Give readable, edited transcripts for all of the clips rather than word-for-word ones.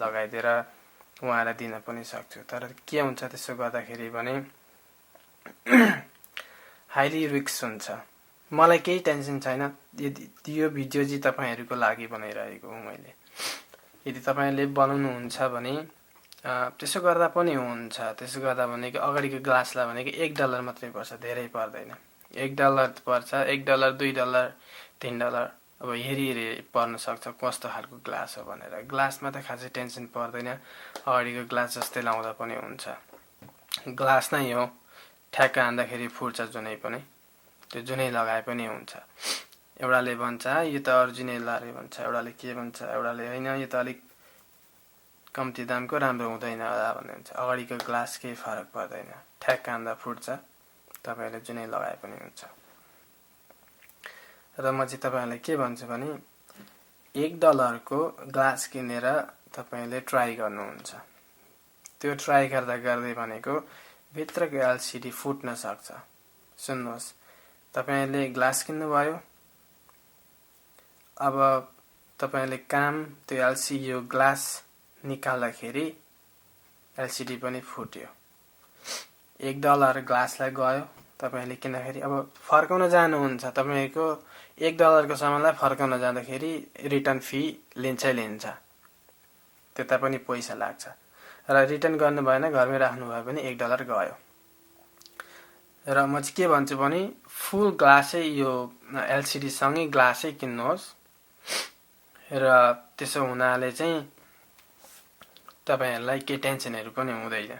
लगाइदिएर उहाँलाई दिन पनि सक्छु। तर के हुन्छ त्यसो गर्दाखेरि भने हाइली रिस्क हुन्छ। मलाई केही टेन्सन छैन, यदि यो भिडियो चाहिँ तपाईहरूको लागि बनाइरहेको हुँ मैले। यदि तपाईले बनाउनुहुन्छ भने त्यसो गर्दा पनि हुन्छ। त्यसो गर्दा भनेको अगाडिको ग्लासलाई भनेको $1 मात्रै पर्छ, धेरै पर्दैन। $1 पर्छ, $1, $2, $3, अब हेरी पर्न सक्छ कस्तो खालको ग्लास हो भनेर। ग्लासमा त खासै टेन्सन पर्दैन, अगाडिको ग्लास जस्तै लाउँदा पनि हुन्छ। ग्लास नै हो, ठ्याक्क हान्दाखेरि फुट्छ जुनै पनि, त्यो जुनै लगाए पनि हुन्छ। एउटाले भन्छ यो त ओरिजिनल अरे भन्छ, एउटाले के भन्छ, एउटाले हैन यो त अलिक कम्ती दामको राम्रो हुँदैन होला भन्ने हुन्छ। अगाडिको ग्लास केही फरक पर्दैन, ठ्याक्क हान्दा फुट्छ, तपाईले जुनै लगाए पनि हुन्छ। र म चाहिँ तपाईहरुलाई के भन्छु भने $1 को ग्लास किनेर तपाईले ट्राई गर्नुहुन्छ। त्यो ट्राई गर्दा गर्दै भनेको भित्रको एलसीडी फुट्न सक्छ। सुन्नुहोस्, तपाईले ग्लास किन्नुभयो, अब तपाईले काम त्यो एलसीडी यो ग्लास निकाल्दाखेरि एलसीडी पनि फुट्यो। $1 ग्लासलाई गयो तपाईले किन्दाखेरि। अब फर्काउन जानुहुन्छ, तपाईको $1 को सामानलाई फर्काउन जाँदाखेरि रिटर्न फी लिन्छै लिन्छ, त्यता पनि पैसा लाग्छ। र रिटर्न गर्नु भएन, घरमै राख्नु भयो भने $1 गयो। र म चाहिँ के भन्छु भने फुल ग्लासै यो एलसीडी सँगै ग्लासै किन्नुहोस्। र त्यसो हुनाले चाहिँ तपाईहरुलाई केही टेन्सनहरु पनि हुँदैन।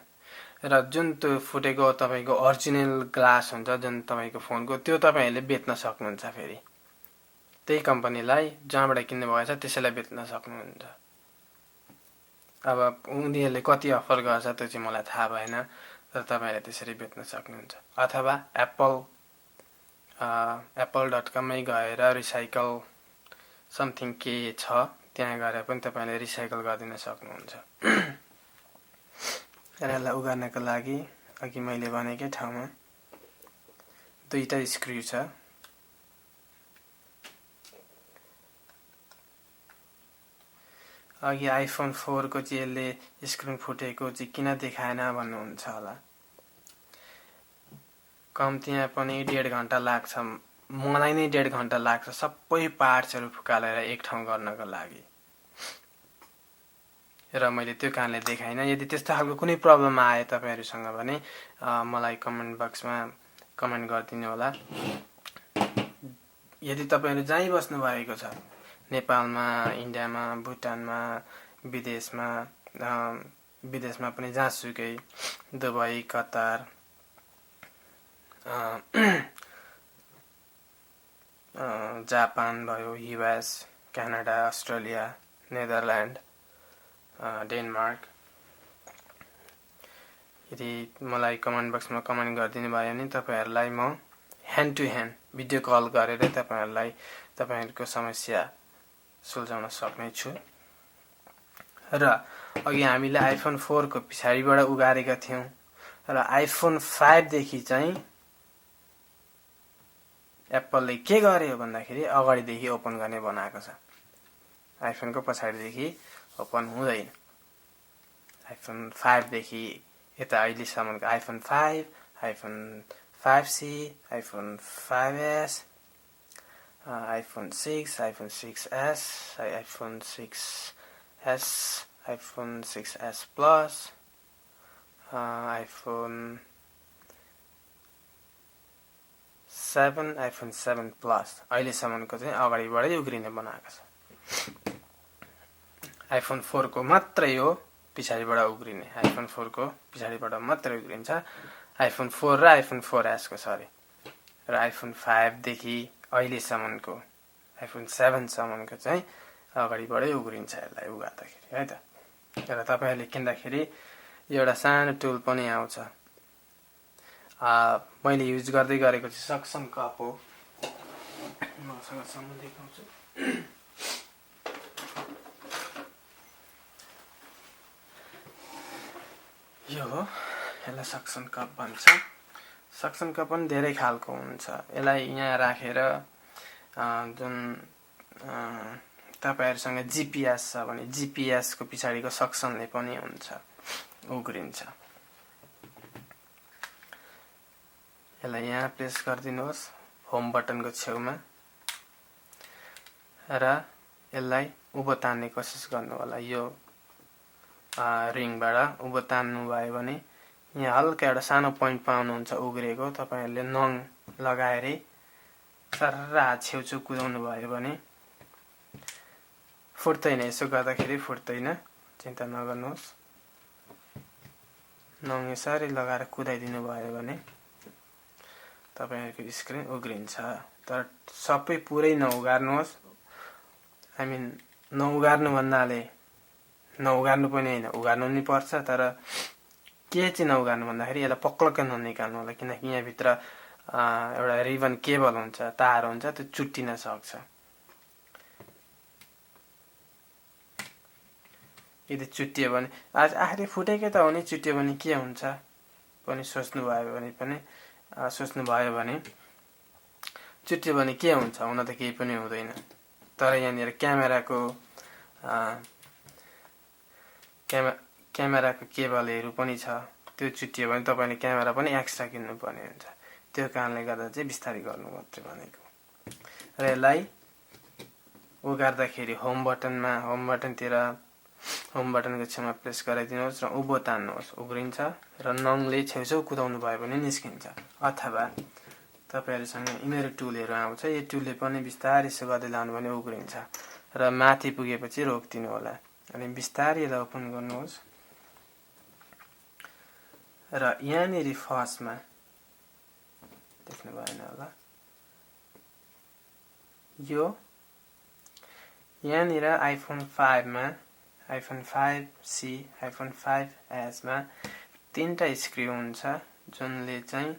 र जुन त्यो फुटेको तपाईको ओरिजिनल ग्लास हुन्छ जुन तपाईको फोनको, त्यो तपाईहरुले बेच्न सक्नुहुन्छ। फेरि त्यही कम्पनीलाई जहाँबाट किन्नु भएछ त्यसैलाई बेच्न सक्नुहुन्छ। अब उनीहरुले कति अफर गर्छ त्यो चाहिँ मलाई थाहा भएन, तर तपाईहरुले त्यसरी बेच्न सक्नुहुन्छ। अथवा apple.com मै गएर रिसाइकल समथिङ के छ त्यहाँ गएर पनि तपाईले रिसाइकल गरिदिन सक्नुहुन्छ। यसलाई उगार्नको लागि अघि मैले भनेकै ठाउँमा दुईटा स्क्रु छ। अघि आइफोन 4 को चाहिँ यसले स्क्रिन फुटेको चाहिँ किन देखाएन भन्नुहुन्छ होला। कम्तीमा पनि 1.5 घण्टा लाग्छ, मलाई नै 1.5 घण्टा लाग्छ सबै पार्ट्सहरु फुकालेर एक ठाउँ गर्नको लागि। र मैले त्यो कारणले देखाइन। यदि त्यस्तो खालको कुनै प्रब्लम आए तपाईहरुसँग भने मलाई कमेन्ट बक्समा कमेन्ट गरिदिनु होला। यदि तपाईहरु जहीँ बस्नु भएको छ, नेपालमा, इन्डियामा, भुटानमा, विदेशमा पनि जहाँसुकै, दुबई, कतार, जापान भयो, US, Canada, Australia, Netherlands, Denmark, यदि मलाई कमेन्ट बक्समा कमेन्ट गरिदिनु भयो भने तपाईहरुलाई म hand to hand video call गरेर तपाईहरुलाई तपाईहरुको समस्या सुल्झाउन सक्ने छु। र अघि हामीले आइफोन 4 को पछाडीबाट उगारेका थियौं, र आइफोन 5 देखि चाहिँ एप्पलले के गर्यो भन्दाखेरि अगाडिदेखि ओपन गर्ने बनाएको छ। आइफोनको पछाडीदेखि ओपन हुँदैन। आइफोन 5 देखि यता अहिलेसम्मको iPhone 5, iPhone 5C, iPhone 5S, iPhone 6, iPhone 6S, iPhone 6S, iPhone 6S plus, iPhone 7, iPhone 7 plus अहिलेसम्मको चाहिँ अगाडिबाटै उग्रिने बनाएको छ। आइफोन 4 को मात्रै हो पछाडीबाट उग्रिने। आइफोन 4 को पछाडीबाट मात्रै उग्रिन्छ। आइफोन 4 र आइफोन 4S को सरी। र आइफोन 5 देखि अहिलेसम्मको आइफोन 7 सम्मको चाहिँ अगाडिबाटै उग्रिन्छ यसलाई उगार्दाखेरि, है त। र तपाईहरुले किन्दाखेरि एउटा सानो टुल पनि आउँछ। मैले युज गर्दै गरेको चाहिँ सक्सन कप हो। मसँग सम्म देखाउँछु। यो हो, यसलाई सक्सन कप भन्छ। सक्सन कप पनि धेरै खालको हुन्छ। यसलाई यहाँ राखेर जुन तपाईहरुसँग जीपीएस छ भने जीपीएस को पछाडीको सक्सनले पनि हुन्छ, उग्रिन्छ। यसलाई यहाँ प्रेस गरिदिनुहोस् होम बटनको छेउमा र यसलाई उभो तान्ने कोसिस गर्नु होला। यो रिङबाट उभो तान्नु भयो भने यहाँ हल्का एउटा सानो पोइन्ट पाउनुहुन्छ उग्रेको। तपाईहरुले नङ लगाएर सर्रा छेउछेउ कुदाउनु भयो भने फुट्दैन। यसो गर्दाखेरि फुट्दैन, चिन्ता नगर्नुहोस्। नङ यसरी लगाएर कुदाइदिनु भयो भने तपाईहरुको स्क्रिन उग्रिन्छ। तर सबै पुरै नउगार्नुहोस्। आई मिन नउगार्नु भन्नाले नउगार्नु पनि हैन, उगार्नु नि पर्छ। तर के चाहिँ नउगार्नु भन्दाखेरि यसलाई पक्लक्क ननिकाल्नु होला, किनकि यहाँ भित्र एउटा रिबन केबल हुन्छ, तार हुन्छ, त्यो चुट्टिन सक्छ। यदि चुट्टियो भने आज आखिर फुटेकै त हो नि, चुट्टियो भने के हुन्छ पनि सोच्नु भयो भने चुट्टियो भने के हुन्छ, हुन त केही पनि हुँदैन। तर यहाँनिर क्यामेराको केबलहरू पनि छ, त्यो चुट्टियो भने तपाईले क्यामेरा पनि एक्स्ट्रा किन्नु पर्ने हुन्छ। त्यो कारणले गर्दा चाहिँ बिस्तारै गर्नु मात्रै भनेको। र यसलाई उगार्दाखेरि होम बटनको छेउमा प्रेस गराइदिनुहोस् र उभो तान्नुहोस्, उग्रिन्छ। र नङले छेउछेउ कुदाउनु भयो भने निस्किन्छ। अथवा तपाईहरुसँग यिनीहरू टुलहरू आउँछ, यो टुलले पनि बिस्तारै यसो गर्दै लानु भने उग्रिन्छ। र माथि पुगेपछि रोकिदिनु होला अनि बिस्तारै यसलाई ओपन गर्नुहोस्। र यहाँनिर फर्स्टमा देख्नु भएन होला, यो यहाँनिर आइफोन 5C आइफोन 5S मा 3टा स्क्रु हुन्छ, जुनले चाहिँ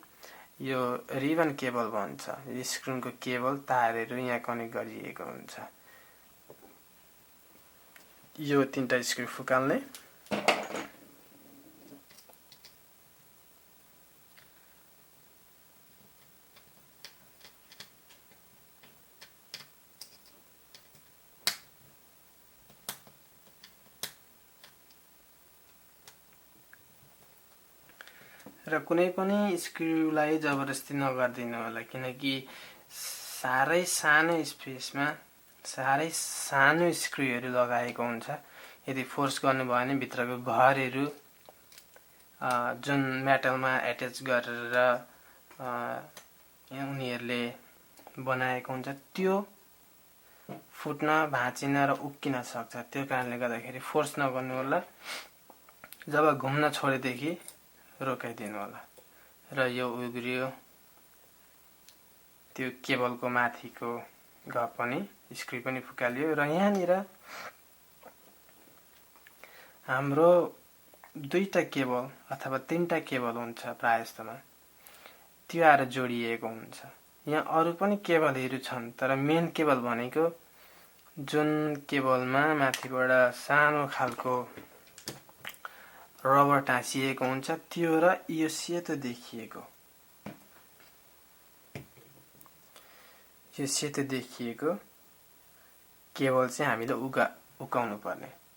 यो रिबन केबल भन्छ। स्क्रुनको केबल तारहरू यहाँ कनेक्ट गरिएको हुन्छ। यो 3टा स्क्रु फुकाल्ने, र कुनै पनि स्क्रुलाई जबरजस्ती नगर्दिनु होला, किनकि सारै सानो स्पेसमा सारै सानो स्क्रुहरू लगाएको हुन्छ। यदि फोर्स गर्नुभयो भने भित्रको घरहरू जुन मेटलमा एट्याच गरेर उनीहरूले बनाएको हुन्छ, त्यो फुट्न, भाँचिन र उक्किन सक्छ। त्यो कारणले गर्दाखेरि फोर्स नगर्नु होला। जब घुम्न छोडेदेखि रोकाइदिनु होला। र यो उग्रियो, त्यो केबलको माथिको घ पनि स्क्रु पनि फुकालियो। र यहाँनिर हाम्रो 2टा केबल अथवा 3टा केबल हुन्छ प्राय जस्तोमा, त्यो आएर जोडिएको हुन्छ। यहाँ अरू पनि केबलहरू छन्, तर मेन केबल भनेको जुन केबलमा माथिबाट सानो खालको रबर टाँसिएको हुन्छ, त्यो र यो सेतो देखिएको केबल चाहिँ हामीले उकाउनु पर्ने।